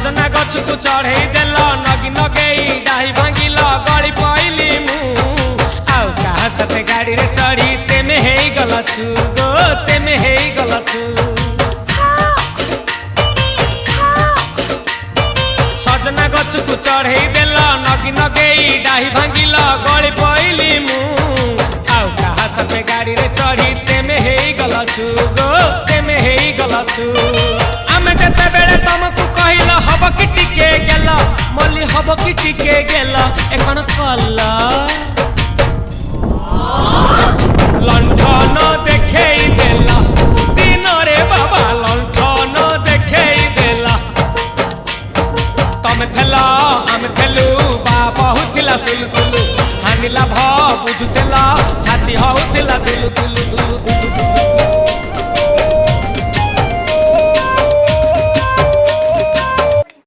सजना गछ को चढ़े देल नगी नगेई डाही भांगिल गली पइली मु आउ कहा साथे गाड़ी रे चढ़ी तेमे हेई गलछु गो तेमे हेई गलछु सजना गछ को चढ़े देल नगी नगेई डाही भांगिल गली पइली मु आउ कहा साथे गाड़ी रे चढ़ी तेमे हेई गलछु गो तेमे हेई गलछु आमे जेते बेले तुमको कहिल हब कि टिके गेल मल्ली हब कि टिके गेल एकन कल लंठन देखेई देला दिन रे बाबा लंठन देखेई देला तमे थेला आमे थेलु बाबा हुथिला सुलु सुलु हानिला भ बुझुतेला छाती हउथिला दुलु दुलु दुलु